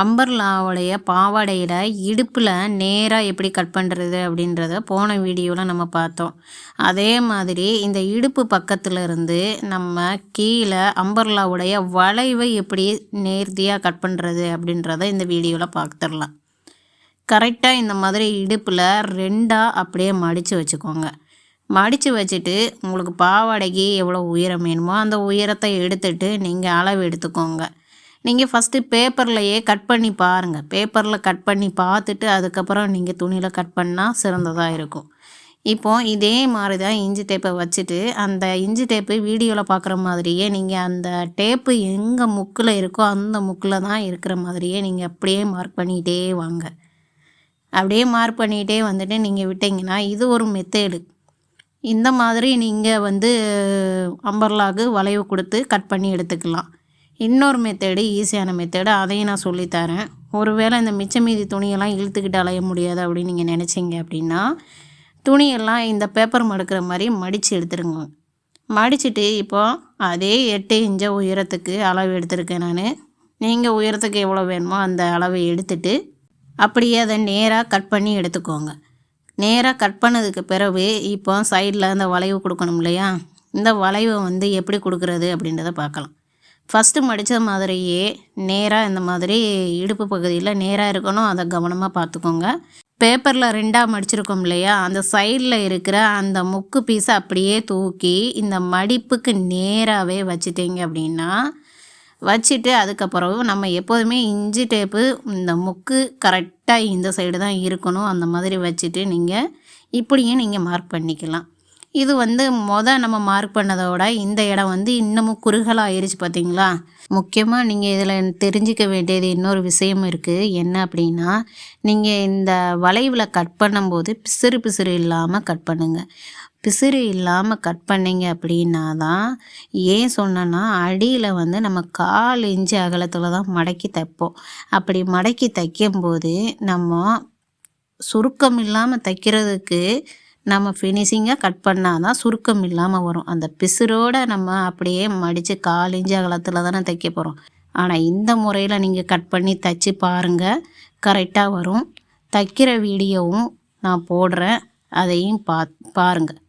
அம்பர்லாவுடைய பாவாடையில் இடுப்பில் நேராக எப்படி கட் பண்ணுறது அப்படின்றத போன வீடியோவில் நம்ம பார்த்தோம். அதே மாதிரி இந்த இடுப்பு பக்கத்தில் இருந்து நம்ம கீழே அம்பர்லாவுடைய வளைவை எப்படி நேர்த்தியாக கட் பண்ணுறது அப்படின்றத இந்த வீடியோவில் பார்த்துடலாம். கரெக்டாக இந்த மாதிரி இடுப்பில் 2ஆக அப்படியே மடித்து வச்சுக்கோங்க. மடித்து வச்சுட்டு உங்களுக்கு பாவாடைக்கு எவ்வளோ உயரம் வேணுமோ அந்த உயரத்தை எடுத்துட்டு நீங்கள் அளவு எடுத்துக்கோங்க. நீங்கள் ஃபஸ்ட்டு பேப்பர்லையே கட் பண்ணி பாருங்கள். பேப்பரில் கட் பண்ணி பார்த்துட்டு அதுக்கப்புறம் நீங்கள் துணியில் கட் பண்ணால் சிறந்ததாக இருக்கும். இப்போது இதே மாதிரி தான் இஞ்சி டேப்பை வச்சுட்டு அந்த இஞ்சி டேப்பு வீடியோவில் பார்க்குற மாதிரியே நீங்கள் அந்த டேப்பு எங்கே முக்கில் இருக்கோ அந்த முக்கில் தான் இருக்கிற மாதிரியே நீங்கள் அப்படியே மார்க் பண்ணிகிட்டே வாங்க. அப்படியே மார்க் பண்ணிகிட்டே வந்துட்டு நீங்கள் விட்டிங்கன்னா இது ஒரு மெத்தேடு. இந்த மாதிரி நீங்கள் அம்பர்லாவுக்கு வளைவு கொடுத்து கட் பண்ணி எடுத்துக்கலாம். இன்னொரு மெத்தேடு ஈஸியான மெத்தேடு, அதையும் நான் சொல்லித்தரேன். ஒருவேளை இந்த மிச்ச மீதி துணியெல்லாம் இழுத்துக்கிட்டு அலைய முடியாது அப்படின்னு நீங்கள் நினச்சிங்க அப்படின்னா துணியெல்லாம் இந்த பேப்பர் மடுக்கிற மாதிரி மடித்து எடுத்துருங்க. மடிச்சுட்டு இப்போது அதே 8 இன்ச்சு உயரத்துக்கு அளவு எடுத்திருக்கேன் நான். நீங்கள் உயரத்துக்கு எவ்வளோ வேணுமோ அந்த அளவை எடுத்துட்டு அப்படியே அதை நேராக கட் பண்ணி எடுத்துக்கோங்க. நேராக கட் பண்ணதுக்கு பிறகு இப்போ சைடில் அந்த வளைவு கொடுக்கணும் இல்லையா, இந்த வளைவை எப்படி கொடுக்குறது அப்படின்றத பார்க்கலாம். ஃபஸ்ட்டு மடித்த மாதிரியே நேராக இந்த மாதிரி இடுப்பு பகுதியில் நேராக இருக்கணும், அதை கவனமாக பார்த்துக்கோங்க. பேப்பரில் 2ஆக மடிச்சிருக்கோம் இல்லையா, அந்த சைடில் இருக்கிற அந்த முக்கு பீஸை அப்படியே தூக்கி இந்த மடிப்புக்கு நேராகவே வச்சுட்டிங்க அப்படின்னா வச்சுட்டு அதுக்கப்புறம் நம்ம எப்போதுமே இஞ்சி டேப்பு இந்த முக்கு கரெக்டாக இந்த சைடு தான் இருக்கணும். அந்த மாதிரி வச்சுட்டு நீங்கள் இப்படியும் நீங்கள் மார்க் பண்ணிக்கலாம். இது நம்ம மார்க் பண்ணதோட இந்த இடம் இன்னமும் குறுகலாக ஆயிடுச்சு பார்த்தீங்களா. முக்கியமாக நீங்கள் இதில் தெரிஞ்சிக்க வேண்டியது இன்னொரு விஷயம் இருக்குது. என்ன அப்படின்னா, நீங்கள் இந்த வளைவில் கட் பண்ணும்போது பிசுறு இல்லாமல் கட் பண்ணுங்கள். பிசுறு இல்லாமல் கட் பண்ணிங்க அப்படின்னா தான், ஏன் சொன்னேன்னா அடியில் நம்ம 1/4 இன்ச்சு அகலத்தில் தான் மடக்கி தைப்போம். அப்படி மடக்கி தைக்கும்போது நம்ம சுருக்கம் இல்லாமல் தைக்கிறதுக்கு நம்ம ஃபினிஷிங்காக கட் பண்ணால் தான் சுருக்கம் இல்லாமல் வரும். அந்த பிசுரோடு நம்ம அப்படியே மடித்து 1/4 இன்ச்சு அகலத்தில் தானே தைக்க போகிறோம். ஆனால் இந்த முறையில் நீங்கள் கட் பண்ணி தைச்சி பாருங்கள், கரெக்டாக வரும். தைக்கிற வீடியோவும் நான் போடுறேன், அதையும் பாருங்கள்.